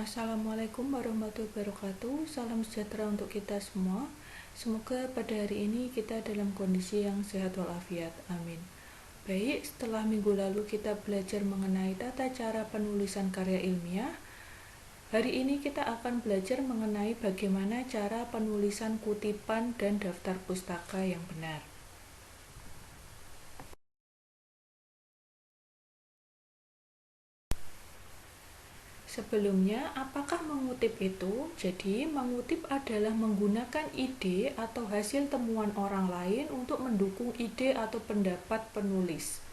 Assalamualaikum warahmatullahi wabarakatuh. Salam sejahtera untuk kita semua. Semoga pada hari ini kita dalam kondisi yang sehat walafiat. Amin. Baik, setelah minggu lalu kita belajar mengenai tata cara penulisan karya ilmiah, hari ini kita akan belajar mengenai bagaimana cara penulisan kutipan dan daftar pustaka yang benar. Sebelumnya, apakah mengutip itu? Jadi, mengutip adalah menggunakan ide atau hasil temuan orang lain untuk mendukung ide atau pendapat penulis.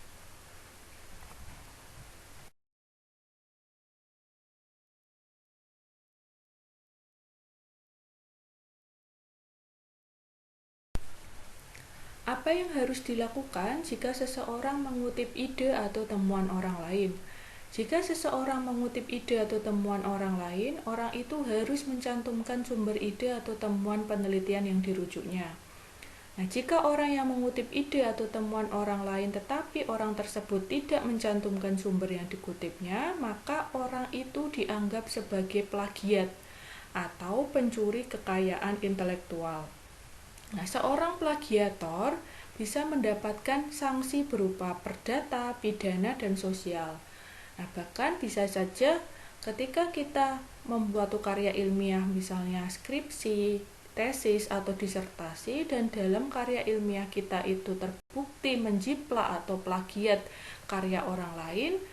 Apa yang harus dilakukan jika seseorang mengutip ide atau temuan orang lain? Jika seseorang mengutip ide atau temuan orang lain, orang itu harus mencantumkan sumber ide atau temuan penelitian yang dirujuknya. Nah, jika orang yang mengutip ide atau temuan orang lain tetapi orang tersebut tidak mencantumkan sumber yang dikutipnya, maka orang itu dianggap sebagai plagiat atau pencuri kekayaan intelektual. Nah, seorang plagiator bisa mendapatkan sanksi berupa perdata, pidana, dan sosial. Nah, bahkan bisa saja ketika kita membuat karya ilmiah, misalnya skripsi, tesis, atau disertasi, dan dalam karya ilmiah kita itu terbukti menjiplak atau plagiat karya orang lain,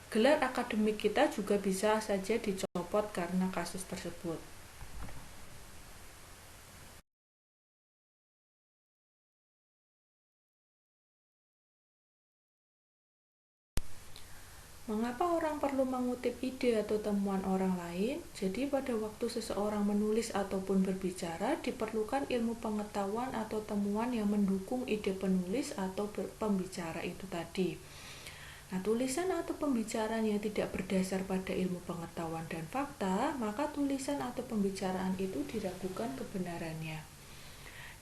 gelar akademik kita juga bisa saja dicopot karena kasus tersebut. Mengapa orang perlu mengutip ide atau temuan orang lain? Jadi pada waktu seseorang menulis ataupun berbicara, diperlukan ilmu pengetahuan atau temuan yang mendukung ide penulis atau pembicara itu tadi. Nah, tulisan atau pembicaraan yang tidak berdasar pada ilmu pengetahuan dan fakta, maka tulisan atau pembicaraan itu diragukan kebenarannya.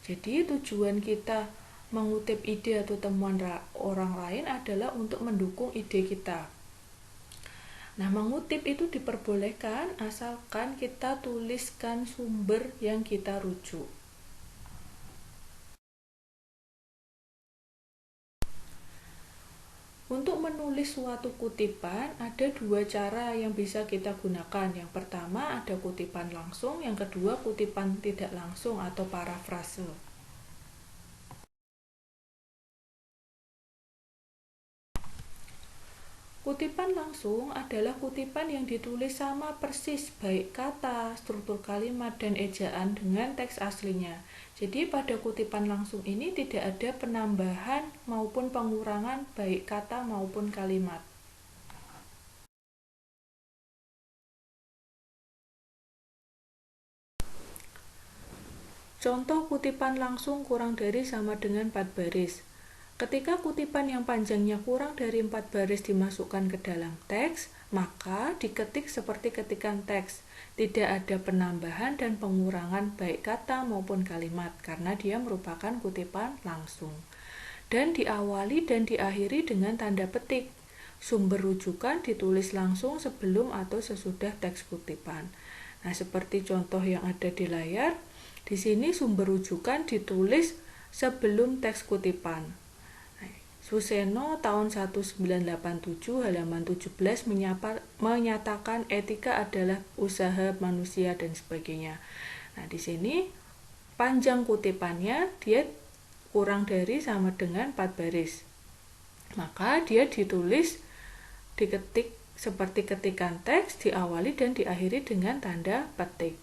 Jadi tujuan kita mengutip ide atau temuan orang lain adalah untuk mendukung ide kita. Nah, mengutip itu diperbolehkan asalkan kita tuliskan sumber yang kita rujuk. Untuk menulis suatu kutipan, ada dua cara yang bisa kita gunakan. Yang pertama ada kutipan langsung, yang kedua kutipan tidak langsung atau parafrase. Kutipan langsung adalah kutipan yang ditulis sama persis baik kata, struktur kalimat, dan ejaan dengan teks aslinya. Jadi pada kutipan langsung ini tidak ada penambahan maupun pengurangan baik kata maupun kalimat. Contoh kutipan langsung kurang dari sama dengan 4 baris. Ketika kutipan yang panjangnya kurang dari 4 baris dimasukkan ke dalam teks, maka diketik seperti ketikan teks. Tidak ada penambahan dan pengurangan baik kata maupun kalimat, karena dia merupakan kutipan langsung. Dan diawali dan diakhiri dengan tanda petik. Sumber rujukan ditulis langsung sebelum atau sesudah teks kutipan. Nah, seperti contoh yang ada di layar, di sini sumber rujukan ditulis sebelum teks kutipan. Suseno tahun 1987 halaman 17 menyatakan etika adalah usaha manusia dan sebagainya. Nah, di sini panjang kutipannya dia kurang dari sama dengan 4 baris. Maka dia diketik seperti ketikan teks, diawali dan diakhiri dengan tanda petik.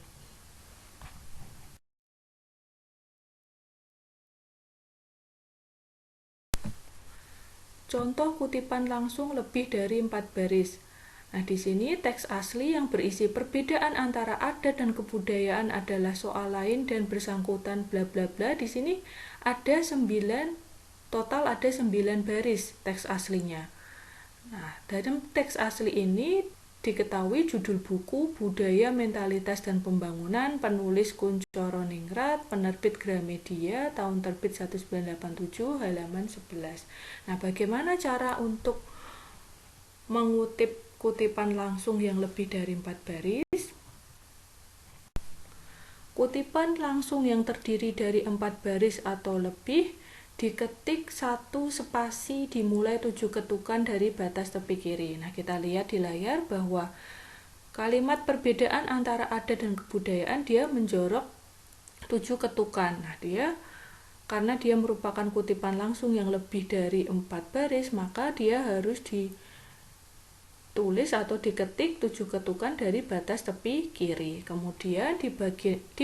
Contoh kutipan langsung lebih dari 4 baris. Nah, di sini teks asli yang berisi perbedaan antara adat dan kebudayaan adalah soal lain dan bersangkutan bla bla bla. Di sini ada 9 baris teks aslinya. Nah, dalam teks asli ini diketahui judul buku, budaya, mentalitas, dan pembangunan, penulis Kuncoro Ningrat, penerbit Gramedia, tahun terbit 1987, halaman 11. Nah, bagaimana cara untuk mengutip kutipan langsung yang lebih dari 4 baris. Kutipan langsung yang terdiri dari 4 baris atau lebih diketik 1 spasi dimulai 7 ketukan dari batas tepi kiri. Nah, kita lihat di layar bahwa kalimat perbedaan antara adat dan kebudayaan dia menjorok 7 ketukan. Nah, karena dia merupakan kutipan langsung yang lebih dari 4 baris, maka dia harus ditulis atau diketik 7 ketukan dari batas tepi kiri. Kemudian di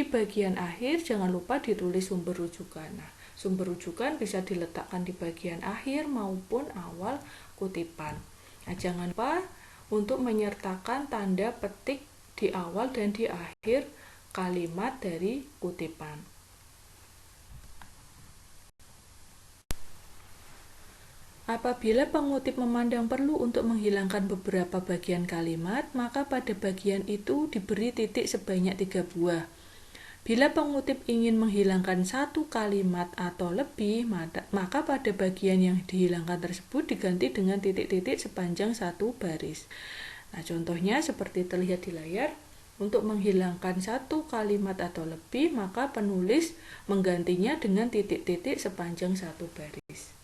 bagian akhir jangan lupa ditulis sumber rujukan. Nah, sumber rujukan bisa diletakkan di bagian akhir maupun awal kutipan. Nah, jangan lupa untuk menyertakan tanda petik di awal dan di akhir kalimat dari kutipan. Apabila pengutip memandang perlu untuk menghilangkan beberapa bagian kalimat, maka pada bagian itu diberi titik sebanyak 3 buah. Bila pengutip ingin menghilangkan satu kalimat atau lebih, maka pada bagian yang dihilangkan tersebut diganti dengan titik-titik sepanjang 1 baris. Nah, contohnya seperti terlihat di layar. Untuk menghilangkan satu kalimat atau lebih, maka penulis menggantinya dengan titik-titik sepanjang 1 baris.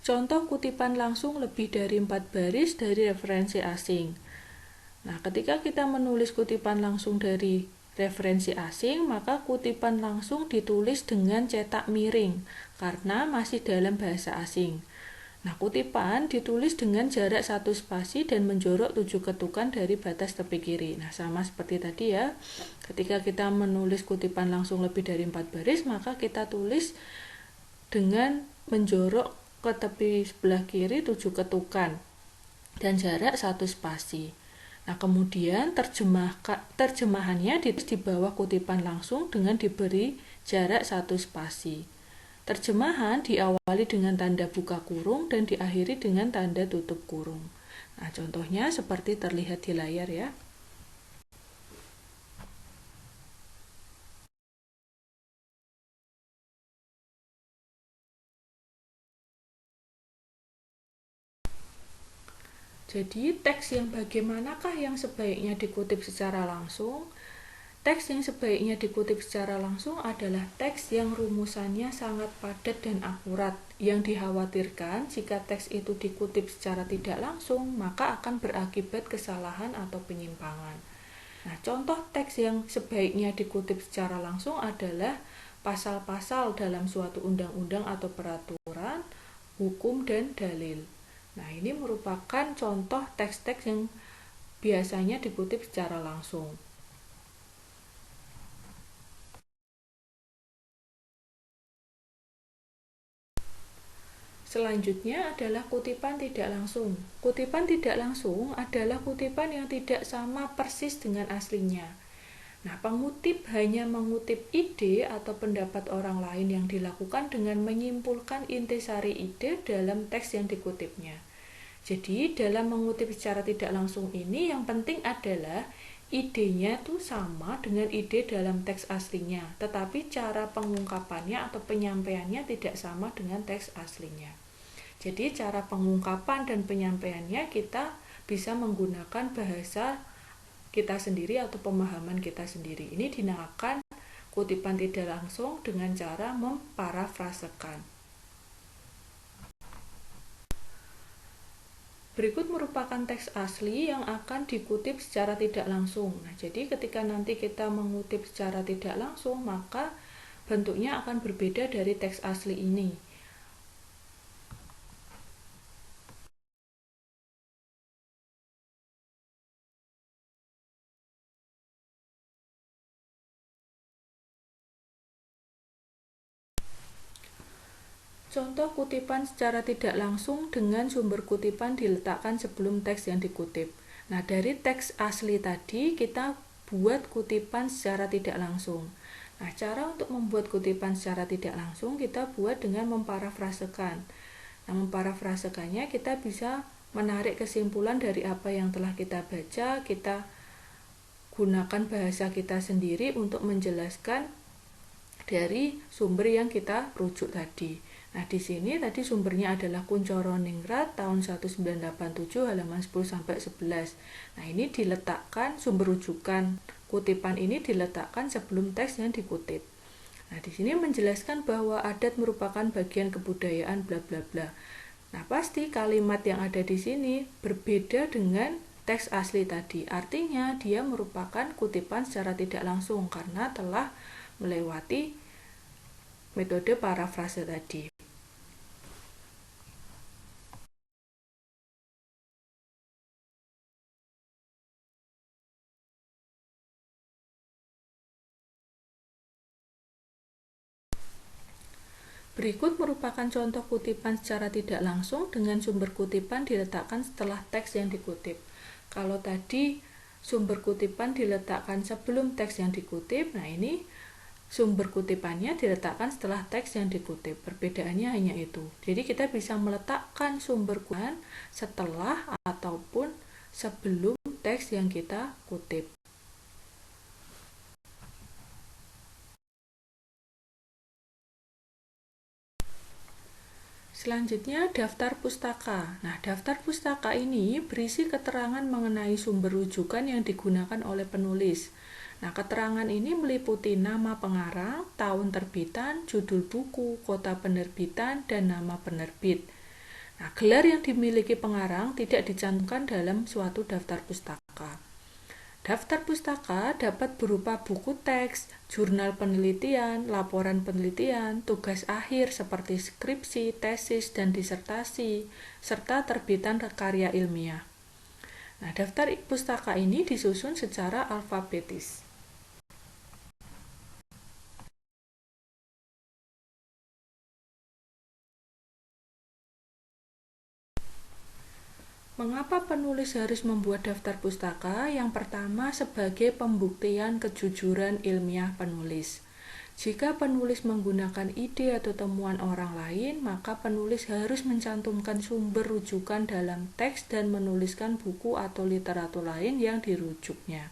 Contoh kutipan langsung lebih dari 4 baris dari referensi asing. Nah, ketika kita menulis kutipan langsung dari referensi asing, maka kutipan langsung ditulis dengan cetak miring karena masih dalam bahasa asing. Nah, kutipan ditulis dengan jarak 1 spasi dan menjorok 7 ketukan dari batas tepi kiri. Nah, sama seperti tadi ya. Ketika kita menulis kutipan langsung lebih dari 4 baris, maka kita tulis dengan menjorok ke tepi sebelah kiri 7 ketukan dan jarak 1 spasi. Nah, kemudian terjemahannya ditulis di bawah kutipan langsung dengan diberi jarak 1 spasi. Terjemahan diawali dengan tanda buka kurung dan diakhiri dengan tanda tutup kurung. Nah, contohnya seperti terlihat di layar ya. Jadi, teks yang bagaimanakah yang sebaiknya dikutip secara langsung? Teks yang sebaiknya dikutip secara langsung adalah teks yang rumusannya sangat padat dan akurat. Yang dikhawatirkan jika teks itu dikutip secara tidak langsung, maka akan berakibat kesalahan atau penyimpangan. Nah, contoh teks yang sebaiknya dikutip secara langsung adalah pasal-pasal dalam suatu undang-undang atau peraturan, hukum, dan dalil. Nah, ini merupakan contoh teks-teks yang biasanya dikutip secara langsung. Selanjutnya adalah kutipan tidak langsung. Kutipan tidak langsung adalah kutipan yang tidak sama persis dengan aslinya. Nah, pengutip hanya mengutip ide atau pendapat orang lain yang dilakukan dengan menyimpulkan intisari ide dalam teks yang dikutipnya. Jadi, dalam mengutip secara tidak langsung ini, yang penting adalah idenya tuh sama dengan ide dalam teks aslinya, tetapi cara pengungkapannya atau penyampaiannya tidak sama dengan teks aslinya. Jadi, cara pengungkapan dan penyampaiannya kita bisa menggunakan bahasa kita sendiri atau pemahaman kita sendiri. Ini dinamakan kutipan tidak langsung dengan cara memparafrasekan. Berikut merupakan teks asli yang akan dikutip secara tidak langsung. Nah, jadi ketika nanti kita mengutip secara tidak langsung, maka bentuknya akan berbeda dari teks asli ini. Contoh kutipan secara tidak langsung dengan sumber kutipan diletakkan sebelum teks yang dikutip. Nah, dari teks asli tadi kita buat kutipan secara tidak langsung. Nah, cara untuk membuat kutipan secara tidak langsung kita buat dengan memparafrasekan. Nah, memparafrasekannya kita bisa menarik kesimpulan dari apa yang telah kita baca, kita gunakan bahasa kita sendiri untuk menjelaskan dari sumber yang kita rujuk tadi. Nah, di sini tadi sumbernya adalah Kuncoro Ningrat tahun 1987 halaman 10 sampai 11. Nah, ini diletakkan sumber rujukan kutipan ini diletakkan sebelum teks yang dikutip. Nah, di sini menjelaskan bahwa adat merupakan bagian kebudayaan bla bla bla. Nah, pasti kalimat yang ada di sini berbeda dengan teks asli tadi. Artinya, dia merupakan kutipan secara tidak langsung karena telah melewati metode parafrase tadi. Berikut merupakan contoh kutipan secara tidak langsung dengan sumber kutipan diletakkan setelah teks yang dikutip. Kalau tadi sumber kutipan diletakkan sebelum teks yang dikutip, nah ini sumber kutipannya diletakkan setelah teks yang dikutip. Perbedaannya hanya itu. Jadi kita bisa meletakkan sumber kutipan setelah ataupun sebelum teks yang kita kutip. Selanjutnya, daftar pustaka. Nah, daftar pustaka ini berisi keterangan mengenai sumber rujukan yang digunakan oleh penulis. Nah, keterangan ini meliputi nama pengarang, tahun terbitan, judul buku, kota penerbitan, dan nama penerbit. Nah, gelar yang dimiliki pengarang tidak dicantumkan dalam suatu daftar pustaka. Daftar pustaka dapat berupa buku teks, jurnal penelitian, laporan penelitian, tugas akhir seperti skripsi, tesis, dan disertasi, serta terbitan karya ilmiah. Nah, daftar pustaka ini disusun secara alfabetis. Mengapa penulis harus membuat daftar pustaka? Yang pertama, sebagai pembuktian kejujuran ilmiah penulis. Jika penulis menggunakan ide atau temuan orang lain, maka penulis harus mencantumkan sumber rujukan dalam teks dan menuliskan buku atau literatur lain yang dirujuknya.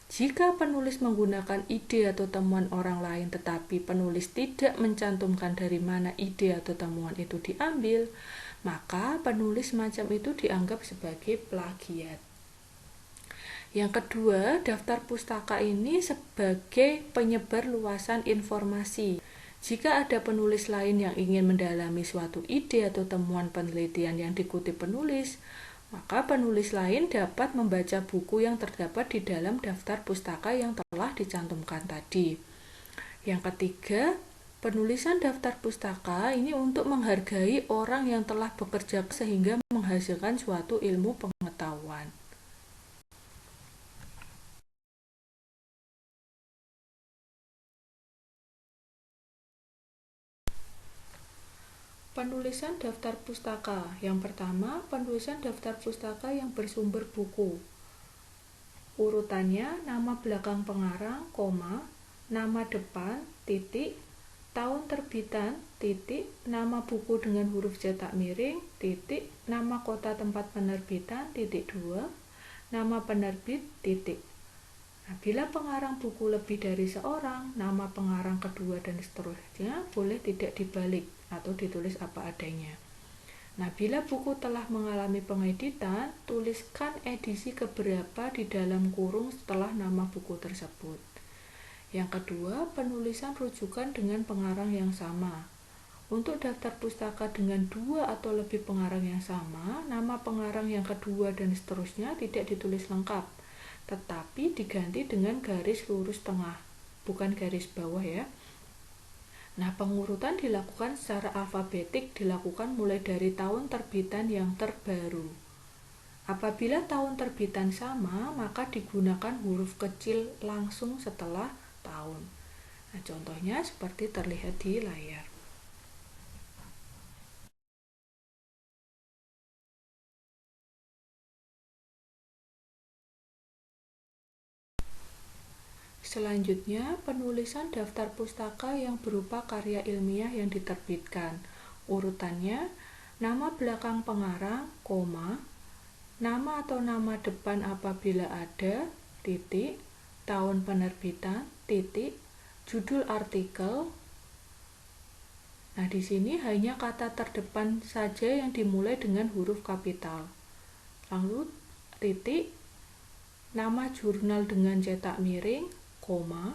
Jika penulis menggunakan ide atau temuan orang lain tetapi penulis tidak mencantumkan dari mana ide atau temuan itu diambil, maka penulis macam itu dianggap sebagai plagiat. Yang kedua, daftar pustaka ini sebagai penyebar luasan informasi. Jika ada penulis lain yang ingin mendalami suatu ide atau temuan penelitian yang dikutip penulis, maka penulis lain dapat membaca buku yang terdapat di dalam daftar pustaka yang telah dicantumkan tadi. Yang ketiga, penulisan daftar pustaka ini untuk menghargai orang yang telah bekerja sehingga menghasilkan suatu ilmu pengetahuan. Penulisan daftar pustaka. Yang pertama, penulisan daftar pustaka yang bersumber buku. Urutannya, nama belakang pengarang, koma, nama depan, titik, tahun terbitan, titik, nama buku dengan huruf cetak miring, titik, nama kota tempat penerbitan, titik 2, nama penerbit, titik. Nah, bila pengarang buku lebih dari seorang, nama pengarang kedua dan seterusnya boleh tidak dibalik atau ditulis apa adanya. Nah, bila buku telah mengalami pengeditan, tuliskan edisi keberapa di dalam kurung setelah nama buku tersebut. Yang kedua, penulisan rujukan dengan pengarang yang sama. Untuk daftar pustaka dengan 2 atau lebih pengarang yang sama, nama pengarang yang kedua dan seterusnya tidak ditulis lengkap, tetapi diganti dengan garis lurus tengah, bukan garis bawah ya. Nah, pengurutan dilakukan secara alfabetik, dilakukan mulai dari tahun terbitan yang terbaru. Apabila tahun terbitan sama, maka digunakan huruf kecil langsung setelah tahun. Nah, contohnya seperti terlihat di layar. Selanjutnya, penulisan daftar pustaka yang berupa karya ilmiah yang diterbitkan. Urutannya, nama belakang pengarang, koma, nama atau nama depan apabila ada, titik, tahun penerbitan, titik, judul artikel. Nah, di sini hanya kata terdepan saja yang dimulai dengan huruf kapital. Lalu titik, nama jurnal dengan cetak miring, koma,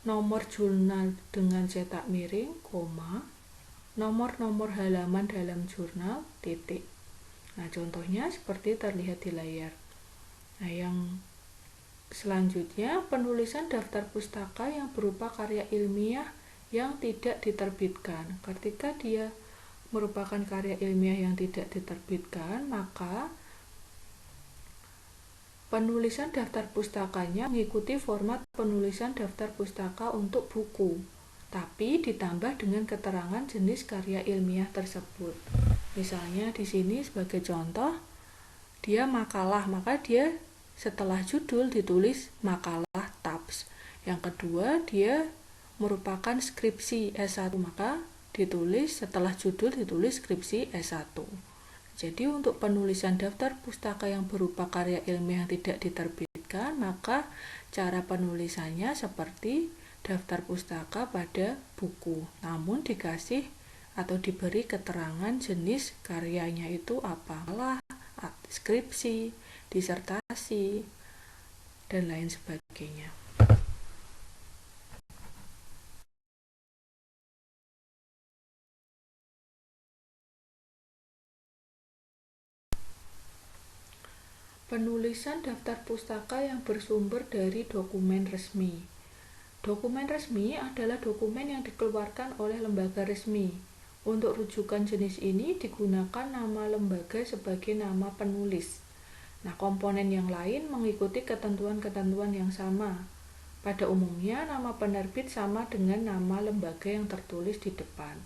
nomor jurnal dengan cetak miring, koma, nomor-nomor halaman dalam jurnal, titik. Nah, contohnya seperti terlihat di layar. Nah, yang selanjutnya, penulisan daftar pustaka yang berupa karya ilmiah yang tidak diterbitkan. Ketika dia merupakan karya ilmiah yang tidak diterbitkan, maka penulisan daftar pustakanya mengikuti format penulisan daftar pustaka untuk buku, tapi ditambah dengan keterangan jenis karya ilmiah tersebut. Misalnya di sini sebagai contoh, dia makalah, maka dia setelah judul ditulis makalah TAPS. Yang kedua, dia merupakan skripsi S1, maka ditulis setelah judul ditulis skripsi S1. Jadi untuk penulisan daftar pustaka yang berupa karya ilmiah yang tidak diterbitkan, maka cara penulisannya seperti daftar pustaka pada buku, namun dikasih atau diberi keterangan jenis karyanya itu apa, skripsi, disertasi, dan lain sebagainya. Penulisan daftar pustaka yang bersumber dari dokumen resmi. Dokumen resmi adalah dokumen yang dikeluarkan oleh lembaga resmi. Untuk rujukan jenis ini digunakan nama lembaga sebagai nama penulis. Nah, komponen yang lain mengikuti ketentuan-ketentuan yang sama. Pada umumnya, nama penerbit sama dengan nama lembaga yang tertulis di depan.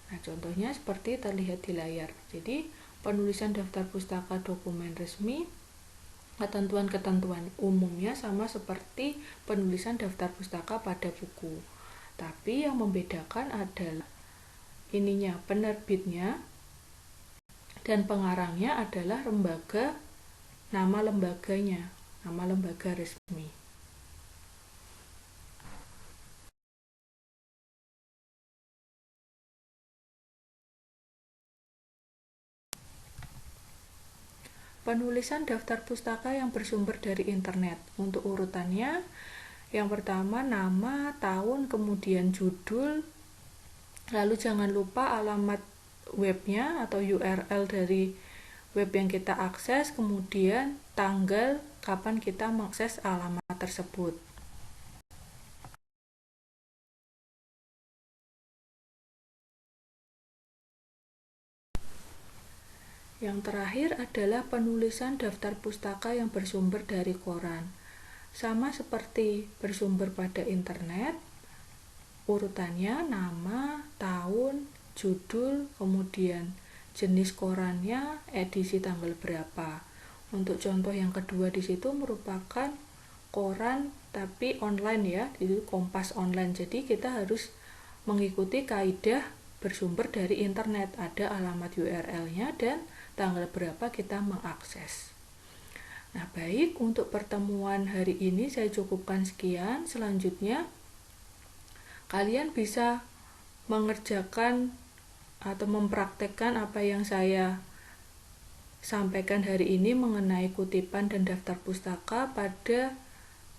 Nah, contohnya seperti terlihat di layar. Jadi, penulisan daftar pustaka dokumen resmi, ketentuan-ketentuan umumnya sama seperti penulisan daftar pustaka pada buku. Tapi yang membedakan adalah penerbitnya dan pengarangnya adalah nama lembaganya, nama lembaga resmi. Penulisan daftar pustaka yang bersumber dari internet. Untuk urutannya, yang pertama nama, tahun, kemudian judul, lalu jangan lupa alamat webnya atau URL dari web yang kita akses, kemudian tanggal kapan kita mengakses alamat tersebut. Yang terakhir adalah penulisan daftar pustaka yang bersumber dari koran. Sama seperti bersumber pada internet, urutannya nama, tahun, judul, kemudian jenis korannya, edisi tanggal berapa. Untuk contoh yang kedua di situ merupakan koran tapi online ya, itu Kompas online. Jadi kita harus mengikuti kaidah bersumber dari internet, ada alamat URL-nya dan tanggal berapa kita mengakses. Nah, baik, untuk pertemuan hari ini saya cukupkan sekian. Selanjutnya kalian bisa mengerjakan atau mempraktekkan apa yang saya sampaikan hari ini mengenai kutipan dan daftar pustaka pada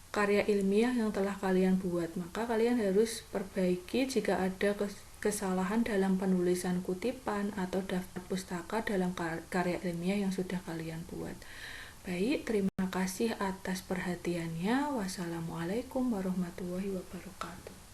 karya ilmiah yang telah kalian buat. Maka kalian harus perbaiki jika ada kesalahan dalam penulisan kutipan atau daftar pustaka dalam karya ilmiah yang sudah kalian buat. Baik, terima kasih atas perhatiannya. Wassalamualaikum warahmatullahi wabarakatuh.